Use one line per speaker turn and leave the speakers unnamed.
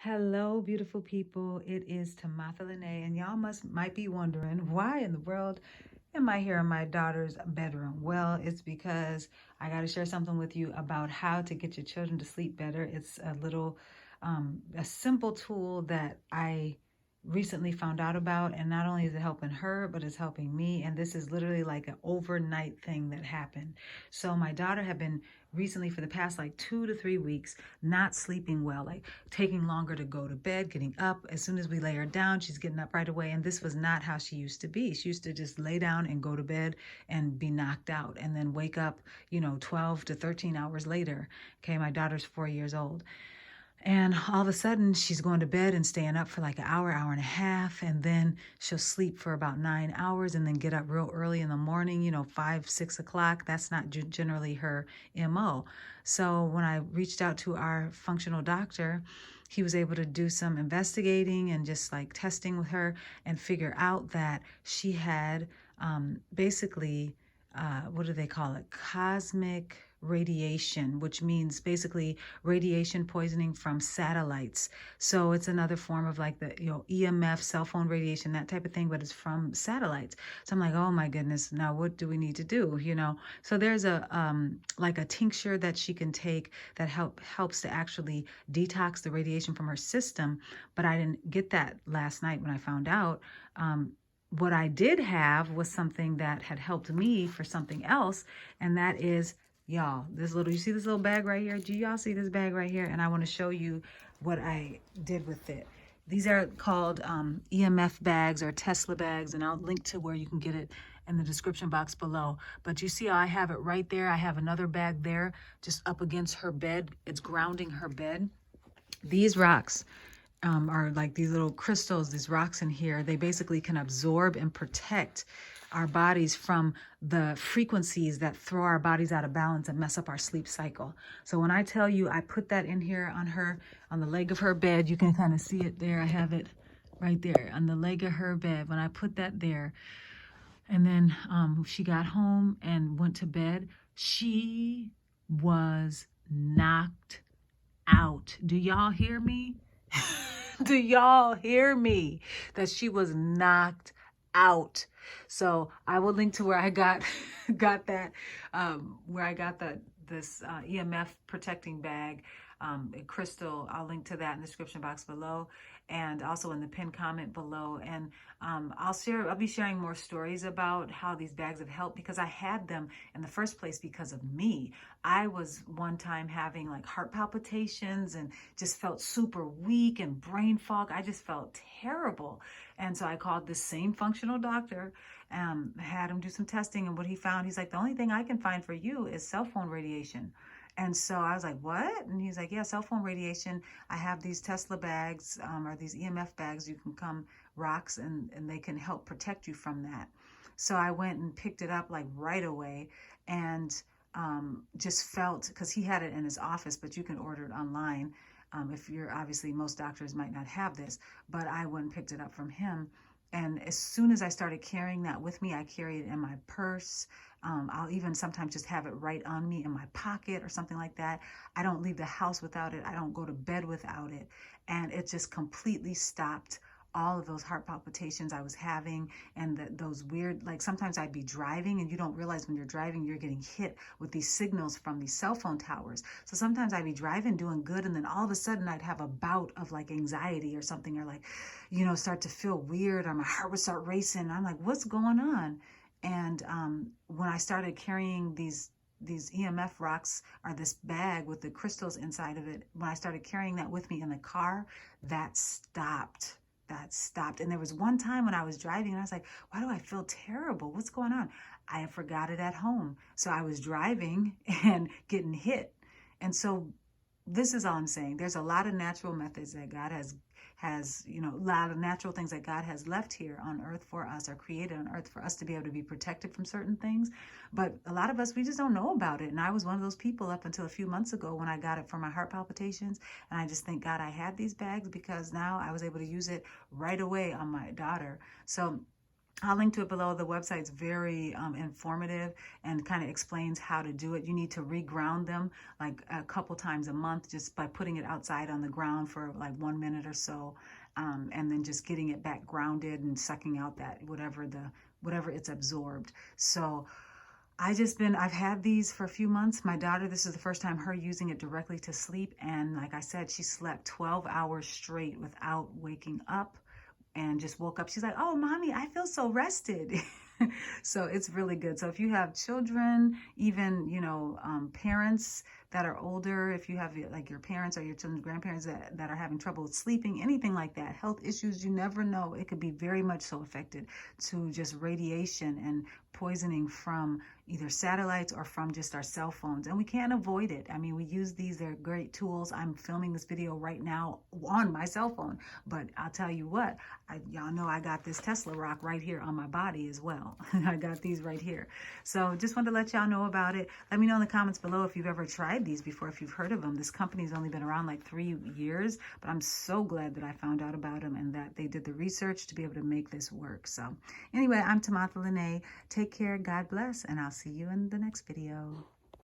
Hello, beautiful people. It is Timotha Lanae, and y'all might be wondering why in the world am I here in my daughter's bedroom? Well, it's because I got to share something with you about how to get your children to sleep better. It's a simple tool that I recently found out about, and not only is it helping her, but it's helping me. And this is literally like an overnight thing that happened. So my daughter had been recently for the past like 2 to 3 weeks not sleeping well, like taking longer to go to bed, getting up. As soon as we lay her down, she's getting up right away. And this was not how she used to be. She used to just lay down and go to bed and be knocked out and then wake up, 12 to 13 hours later. Okay, my daughter's 4 years old. And all of a sudden, she's going to bed and staying up for like an hour, hour and a half. And then she'll sleep for about 9 hours and then get up real early in the morning, 5, 6 o'clock. That's not generally her MO. So when I reached out to our functional doctor, he was able to do some investigating and just like testing with her and figure out that she had basically, what do they call it? Cosmic radiation, which means basically radiation poisoning from satellites. So it's another form of like the EMF, cell phone radiation, that type of thing, but it's from satellites. So I'm like, oh my goodness, now what do we need to do? So there's a like a tincture that she can take that helps to actually detox the radiation from her system. But I didn't get that last night when I found out. What I did have was something that had helped me for something else, and that is, y'all, you see this little bag right here? Do y'all see this bag right here? And I want to show you what I did with it. These are called EMF bags or Tesla bags, and I'll link to where you can get it in the description box below. But you see how I have it right there? I have another bag there just up against her bed. It's grounding her bed. These rocks are like these little crystals, these rocks in here. They basically can absorb and protect our bodies from the frequencies that throw our bodies out of balance and mess up our sleep cycle. So when I tell you I put that in here on the leg of her bed, you can kind of see it there. I have it right there on the leg of her bed. When I put that there, and then she got home and went to bed, she was knocked out. Do y'all hear me? Do y'all hear me? That she was knocked out. So I will link to where I got that, where I got this EMF protecting bag, crystal. I'll link to that in the description box below, and also in the pinned comment below. And I'll be sharing more stories about how these bags have helped, because I had them in the first place because of me. I was one time having like heart palpitations and just felt super weak and brain fog. I just felt terrible. And so I called this same functional doctor, had him do some testing, and what he found, he's like, the only thing I can find for you is cell phone radiation. And so I was like, what? And he's like, yeah, cell phone radiation. I have these Tesla bags, or these EMF bags. You can come rocks, and they can help protect you from that. So I went and picked it up like right away, and just felt, because he had it in his office, but you can order it online. If you're, obviously most doctors might not have this, but I went and picked it up from him. And as soon as I started carrying that with me, I carry it in my purse. I'll even sometimes just have it right on me in my pocket or something like that. I don't leave the house without it. I don't go to bed without it. And it just completely stopped all of those heart palpitations I was having, and those weird, like sometimes I'd be driving and you don't realize when you're driving you're getting hit with these signals from these cell phone towers. So sometimes I'd be driving doing good, and then all of a sudden I'd have a bout of like anxiety or something, or like, start to feel weird, or my heart would start racing. I'm like, what's going on? And when I started carrying these EMF rocks, or this bag with the crystals inside of it, when I started carrying that with me in the car, that stopped. And there was one time when I was driving and I was like, why do I feel terrible? What's going on? I forgot it at home. So I was driving and getting hit. And so this is all I'm saying. There's a lot of natural methods that God has, a lot of natural things that God has left here on earth for us, or created on earth for us to be able to be protected from certain things. But a lot of us, we just don't know about it. And I was one of those people up until a few months ago when I got it for my heart palpitations. And I just thank God I had these bags, because now I was able to use it right away on my daughter. So I'll link to it below. The website's very informative and kind of explains how to do it. You need to reground them like a couple times a month just by putting it outside on the ground for like 1 minute or so, and then just getting it back grounded and sucking out that whatever it's absorbed. So I've had these for a few months. My daughter, this is the first time her using it directly to sleep. And like I said, she slept 12 hours straight without waking up, and just woke up. She's like, oh, mommy, I feel so rested. So it's really good. So if you have children, even, parents that are older, if you have like your parents or your children's grandparents that are having trouble with sleeping, anything like that, health issues, you never know. It could be very much so affected to just radiation and poisoning from either satellites or from just our cell phones. And we can't avoid it. I mean, we use these, they're great tools. I'm filming this video right now on my cell phone, but I'll tell you what, y'all know I got this Tesla rock right here on my body as well. I got these right here. So just wanted to let y'all know about it. Let me know in the comments below if you've ever tried these before, if you've heard of them. This company's only been around like 3 years, but I'm so glad that I found out about them and that they did the research to be able to make this work. So anyway, I'm Timotha Lanae. Take care, God bless, and I'll see you in the next video.